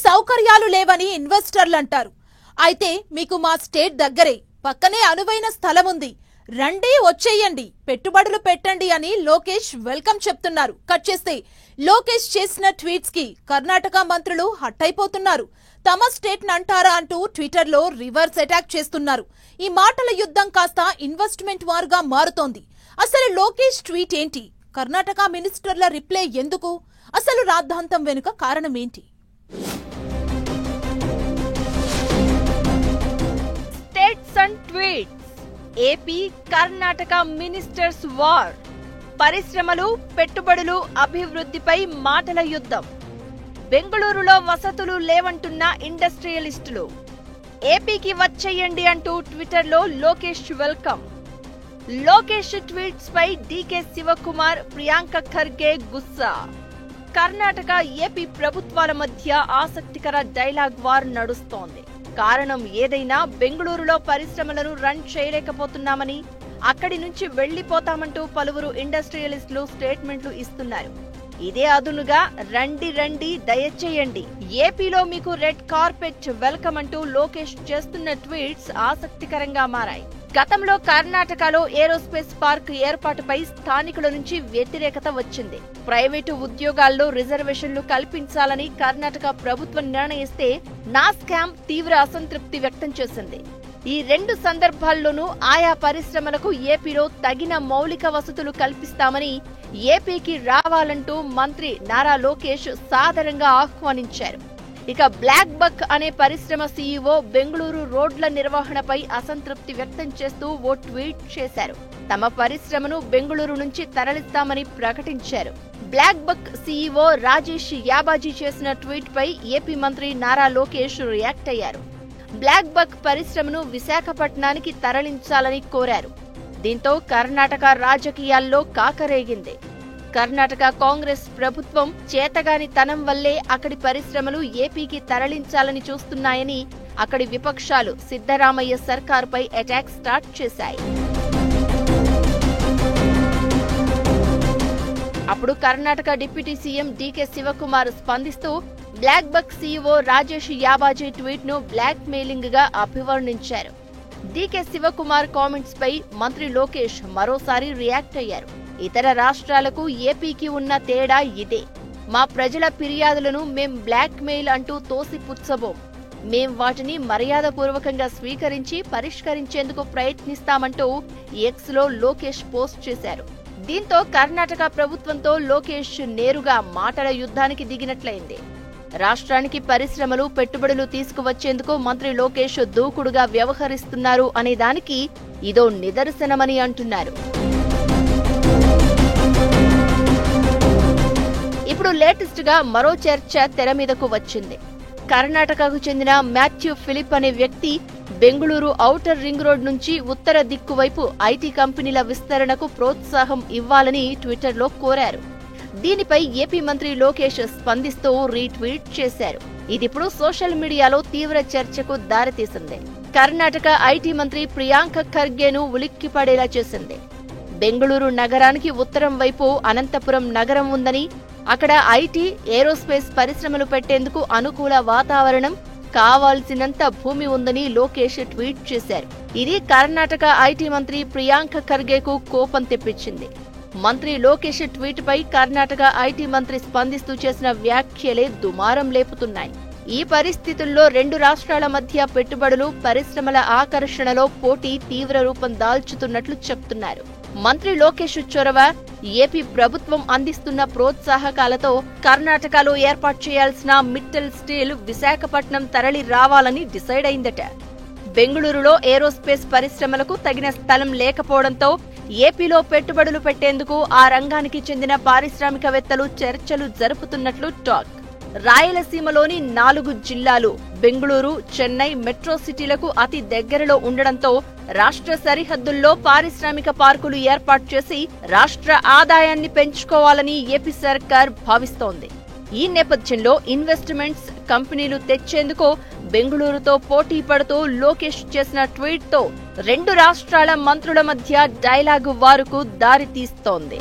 సౌకర్యాలు లేవని ఇన్వెస్టర్లు అంటారు. అయితే మీకు మా స్టేట్ దగ్గరే, పక్కనే అనువైన స్థలం ఉంది, రండి వచ్చేయండి, పెట్టుబడులు పెట్టండి అని లోకేష్ వెల్కమ్ చెప్తున్నారు. కట్ చేస్తే లోకేష్ చేసిన ట్వీట్స్ కి కర్ణాటక మంత్రులు హట్ అయిపోతున్నారు. తమ స్టేట్ నంటారా అంటూ ట్విట్టర్ లో రివర్స్ అటాక్ చేస్తున్నారు. ఈ మాటల యుద్ధం కాస్త ఇన్వెస్ట్మెంట్ వార్గా మారుతోంది. అసలు లోకేష్ ట్వీట్ ఏంటి? కర్ణాటక మినిస్టర్ల రిప్లై ఎందుకు? అసలు రాద్ధాంతం వెనుక కారణం ఏంటి? States and tweets. AP Karnataka ministers war. పరిశ్రమలు, పెట్టుబడులు, అభివృద్ధిపై మాటల యుద్ధం. బెంగళూరులో వసతులు లేవంటున్న ఇండస్ట్రియలిస్టులు. ఏపీకి వచ్చేయండి అంటూ ట్విట్టర్లో లోకేష్ వెల్కమ్. లోకేష్ ట్వీట్స్ పై డీకే శివకుమార్, ప్రియాంక ఖర్గే గుస్సా. కర్ణాటక, ఏపీ ప్రభుత్వాల మధ్య ఆసక్తికర డైలాగ్ వార్ నడుస్తోంది. కారణం ఏదైనా బెంగళూరులో పరిశ్రమలను రన్ చేయలేకపోతున్నామని, అక్కడి నుంచి వెళ్లిపోతామంటూ పలువురు ఇండస్ట్రియలిస్టులు స్టేట్మెంట్లు ఇస్తున్నారు. ఇదే అదునుగా రండి రండి దయచేయండి, ఏపీలో మీకు రెడ్ కార్పెట్ వెల్కమ్ అంటూ లోకేష్ చేస్తున్న ట్వీట్స్ ఆసక్తికరంగా మారాయి. గతంలో కర్ణాటకలో ఏరోస్పేస్ పార్క్ ఏర్పాటుపై స్థానికుల నుంచి వ్యతిరేకత వచ్చింది. ప్రైవేటు ఉద్యోగాల్లో రిజర్వేషన్లు కల్పించాలని కర్ణాటక ప్రభుత్వం నిర్ణయిస్తే నాస్కామ్ తీవ్ర అసంతృప్తి వ్యక్తం చేసింది. ఈ రెండు సందర్భాల్లోనూ ఆయా పరిశ్రమలకు ఏపీలో తగిన మౌలిక వసతులు కల్పిస్తామని ఏపీకి రావాలంటూ మంత్రి నారా లోకేష్ సాదరంగా ఆహ్వానించారు. ఇక బ్లాక్ బక్ అనే పరిశ్రమ సీఈఓ బెంగళూరు రోడ్ల నిర్వహణపై అసంతృప్తి వ్యక్తం చేస్తూ ఓ ట్వీట్ చేశారు. తమ పరిశ్రమను బెంగళూరు నుంచి తరలిస్తామని ప్రకటించారు. బ్లాక్ బక్ సీఈఓ రాజేష్ యాబాజీ చేసిన ట్వీట్ పై ఏపీ మంత్రి నారా లోకేష్ రియాక్ట్ అయ్యారు. బ్లాక్ బక్ పరిశ్రమను విశాఖపట్నానికి తరలించాలని కోరారు. దీంతో కర్ణాటక రాజకీయాల్లో కాకరేగింది. కర్ణాటక కాంగ్రెస్ ప్రభుత్వం చేతగాని తనం వల్లే అక్కడి పరిశ్రమలు ఏపీకి తరలించాలని చూస్తున్నాయని అక్కడి విపక్షాలు సిద్ధరామయ్య సర్కారుపై అటాక్ స్టార్ట్ చేశాయి. అప్పుడు Karnataka deputy CM DK Shivakumar స్పందిస్తూ బ్లాక్ బక్ సీఈఓ రాజేష్ యాబాజీ ట్వీట్ ను బ్లాక్ మెయిలింగ్ గా అభివర్ణించారు. డీకే శివకుమార్ కామెంట్స్ పై మంత్రి లోకేష్ మరోసారి రియాక్ట్ అయ్యారు. ఇతర రాష్ట్రాలకు ఏపీకి ఉన్న తేడా ఇదే. మా ప్రజల ఫిర్యాదులను మేం బ్లాక్ మెయిల్ అంటూ తోసిపుచ్చబోం. మేం వాటిని మర్యాదపూర్వకంగా స్వీకరించి పరిష్కరించేందుకు ప్రయత్నిస్తామంటూ ఎక్స్ లో లోకేష్ పోస్ట్ చేశారు. దీంతో కర్ణాటక ప్రభుత్వంతో లోకేష్ నేరుగా మాటల యుద్ధానికి దిగినట్లయింది. రాష్ట్రానికి పరిశ్రమలు, పెట్టుబడులు తీసుకువచ్చేందుకు మంత్రి లోకేష్ దూకుడుగా వ్యవహరిస్తున్నారు అనే దానికి ఇదో నిదర్శనమని అంటున్నారు. ఇప్పుడు లేటెస్ట్ గా మరో చర్చ తెర మీదకు వచ్చింది. కర్ణాటకకు చెందిన మాథ్యూ ఫిలిప్ అనే వ్యక్తి బెంగళూరు ఔటర్ రింగ్ రోడ్ నుంచి ఉత్తర దిక్కు వైపు ఐటీ కంపెనీల విస్తరణకు ప్రోత్సాహం ఇవ్వాలని ట్విట్టర్లో కోరారు. దీనిపై ఏపీ మంత్రి లోకేష్ స్పందిస్తూ రీట్వీట్ చేశారు. ఇదిప్పుడు సోషల్ మీడియాలో తీవ్ర చర్చకు దారితీసింది. కర్ణాటక ఐటీ మంత్రి ప్రియాంక ఖర్గేను ఉలిక్కిపడేలా చేసింది. బెంగళూరు నగరానికి ఉత్తరం వైపు అనంతపురం నగరం ఉందని, అక్కడ ఐటీ, ఏరోస్పేస్ పరిశ్రమలు పెట్టేందుకు అనుకూల వాతావరణం, కావాల్సినంత భూమి ఉందని లోకేష్ ట్వీట్ చేశారు. ఇది కర్ణాటక ఐటీ మంత్రి ప్రియాంక ఖర్గేకు కోపం తెప్పించింది. మంత్రి లోకేష్ ట్వీట్ పై కర్ణాటక ఐటీ మంత్రి స్పందిస్తూ చేసిన వ్యాఖ్యలే దుమారం లేపుతున్నాయి. ఈ పరిస్థితుల్లో రెండు రాష్ట్రాల మధ్య పెట్టుబడులు, పరిశ్రమల ఆకర్షణలో పోటీ తీవ్ర రూపం దాల్చుతున్నట్లు చెప్తున్నారు. మంత్రి లోకేష్ చొరవ, ఏపీ ప్రభుత్వం అందిస్తున్న ప్రోత్సాహకాలతో కర్ణాటకలో ఏర్పాటు చేయాల్సిన మిట్టల్ స్టీల్ విశాఖపట్నం తరలి రావాలని డిసైడ్ అయిందట. బెంగళూరులో ఏరోస్పేస్ పరిశ్రమలకు తగిన స్థలం లేకపోవడంతో ఏపీలో పెట్టుబడులు పెట్టేందుకు ఆ రంగానికి చెందిన పారిశ్రామికవేత్తలు చర్చలు జరుపుతున్నట్లు టాక్. రాయలసీమలోని 4 జిల్లాలు బెంగళూరు, చెన్నై మెట్రో సిటీలకు అతి దగ్గరలో ఉండడంతో రాష్ట్ర సరిహద్దుల్లో పారిశ్రామిక పార్కులు ఏర్పాటు చేసి రాష్ట్ర ఆదాయాన్ని పెంచుకోవాలని ఏపీ సర్కార్ భావిస్తోంది. ఈ నేపథ్యంలో ఇన్వెస్ట్మెంట్స్, కంపెనీలు తెచ్చేందుకు బెంగళూరుతో పోటీ పడుతూ లోకేష్ చేసిన ట్వీట్ తో రెండు రాష్ట్రాల మంత్రుల మధ్య డైలాగు వారుకు దారి తీస్తోంది.